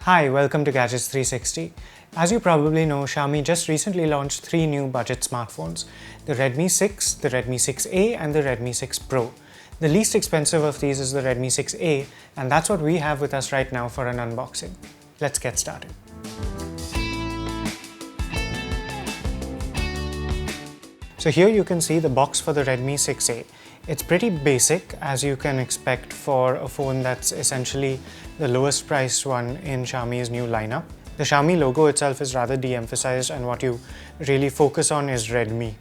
Hi, welcome to Gadgets 360. As you probably know, Xiaomi just recently launched 3 new budget smartphones, the Redmi 6, the Redmi 6A and the Redmi 6 Pro. The least expensive of these is the Redmi 6A, and that's what we have with us right now for an unboxing. Let's get started. So here you can see the box for the Redmi 6A. It's pretty basic, as you can expect for a phone that's essentially the lowest priced one in Xiaomi's new lineup. The Xiaomi logo itself is rather de-emphasized, and what you really focus on is Redmi.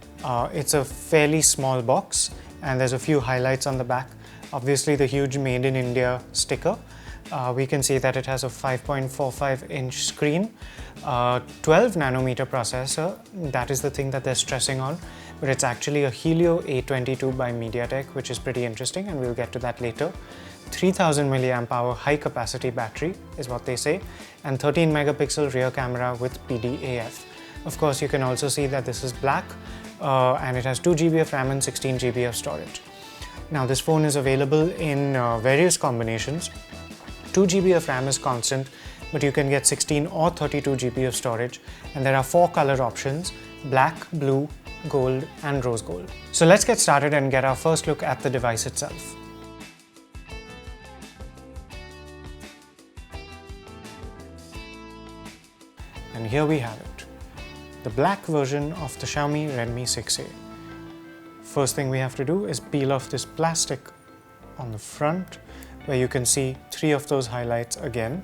It's a fairly small box and there's a few highlights on the back. Obviously the huge Made in India sticker. We can see that it has a 5.45-inch screen, 12 nanometer processor. That is the thing that they're stressing on, but it's actually a Helio A22 by MediaTek, which is pretty interesting, and we'll get to that later. 3000 milliamp hour high capacity battery is what they say, and 13 megapixel rear camera with PDAF. Of course, you can also see that this is black, and it has 2 GB of RAM and 16 GB of storage. Now this phone is available in various combinations. 2 GB of RAM is constant, but you can get 16 or 32 GB of storage, and there are 4 color options: black, blue, gold and rose gold. So let's get started and get our first look at the device itself. And here we have it, the black version of the Xiaomi Redmi 6A. First thing we have to do is peel off this plastic on the front, where you can see 3 of those highlights again.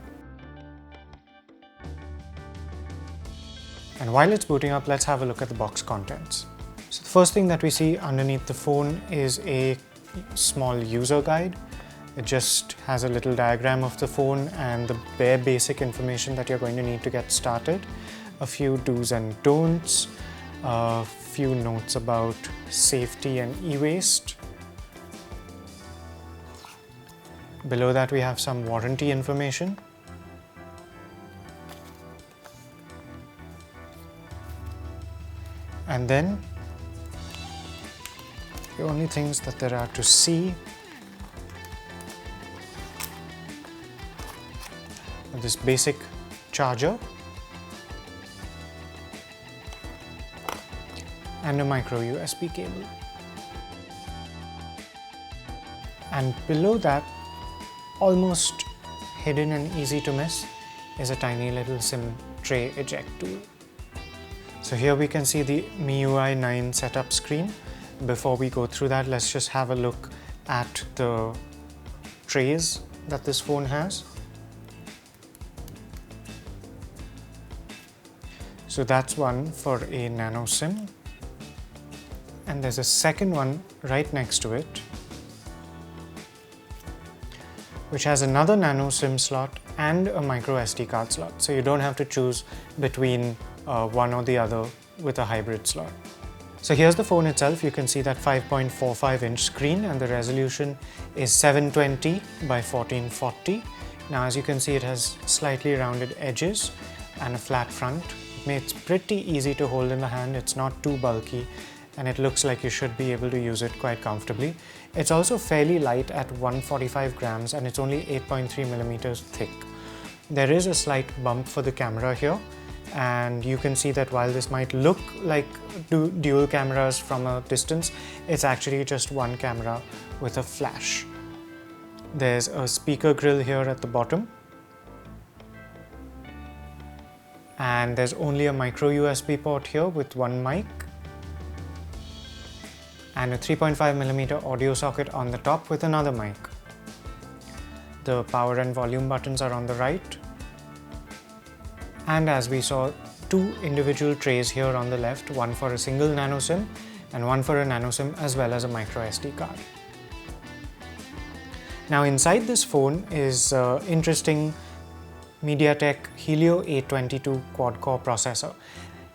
And while it's booting up, let's have a look at the box contents. So the first thing that we see underneath the phone is a small user guide. It just has a little diagram of the phone and the bare basic information that you're going to need to get started. A few do's and don'ts, a few notes about safety and e-waste. Below that we have some warranty information. And then the only things that there are to see are this basic charger and a micro USB cable. And below that, almost hidden and easy to miss, is a tiny little SIM tray eject tool. So here we can see the MIUI 9 setup screen. Before we go through that, let's just have a look at the trays that this phone has. So that's one for a nano SIM, and there's a second one right next to it, which has another nano SIM slot and a micro SD card slot, so you don't have to choose between one or the other with a hybrid slot. So here's the phone itself. You can see that 5.45-inch screen, and the resolution is 720 by 1440. Now as you can see, it has slightly rounded edges and a flat front. It's pretty easy to hold in the hand, it's not too bulky, and it looks like you should be able to use it quite comfortably. It's also fairly light at 145 grams, and it's only 8.3 millimeters thick. There is a slight bump for the camera here, and you can see that while this might look like dual cameras from a distance, it's actually just one camera with a flash. There's a speaker grill here at the bottom, and there's only a micro USB port here with one mic, and a 3.5mm audio socket on the top with another mic. The power and volume buttons are on the right, and as we saw, 2 individual trays here on the left, one for a single nano SIM and one for a nano SIM as well as a micro SD card. Now inside this phone is interesting MediaTek Helio A22 quad-core processor.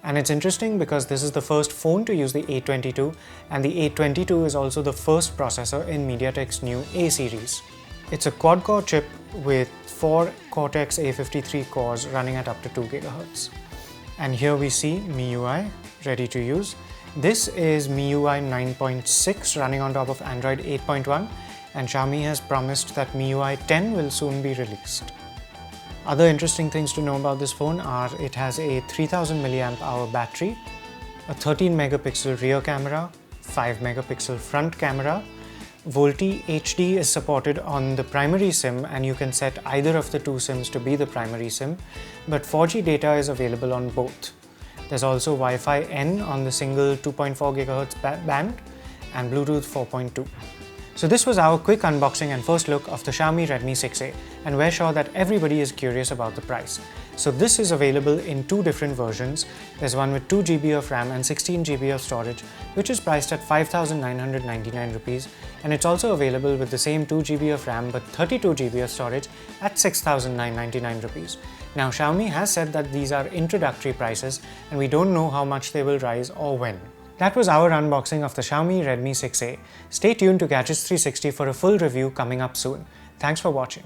And it's interesting because this is the first phone to use the A22, and the A22 is also the first processor in MediaTek's new A series. It's a quad-core chip with 4 Cortex A53 cores running at up to 2 GHz. And here we see MIUI ready to use. This is MIUI 9.6 running on top of Android 8.1, and Xiaomi has promised that MIUI 10 will soon be released. Other interesting things to know about this phone are it has a 3000 mAh battery, a 13 megapixel rear camera, 5 megapixel front camera. VoLTE HD is supported on the primary SIM, and you can set either of the two SIMs to be the primary SIM, but 4G data is available on both. There's also Wi-Fi N on the single 2.4 GHz band and Bluetooth 4.2. So this was our quick unboxing and first look of the Xiaomi Redmi 6A, and we're sure that everybody is curious about the price. So this is available in two different versions. There's one with 2 GB of RAM and 16 GB of storage, which is priced at 5,999 rupees, and it's also available with the same 2 GB of RAM but 32 GB of storage at 6,999 rupees. Now Xiaomi has said that these are introductory prices and we don't know how much they will rise or when. That was our unboxing of the Xiaomi Redmi 6A. Stay tuned to Gadgets 360 for a full review coming up soon. Thanks for watching.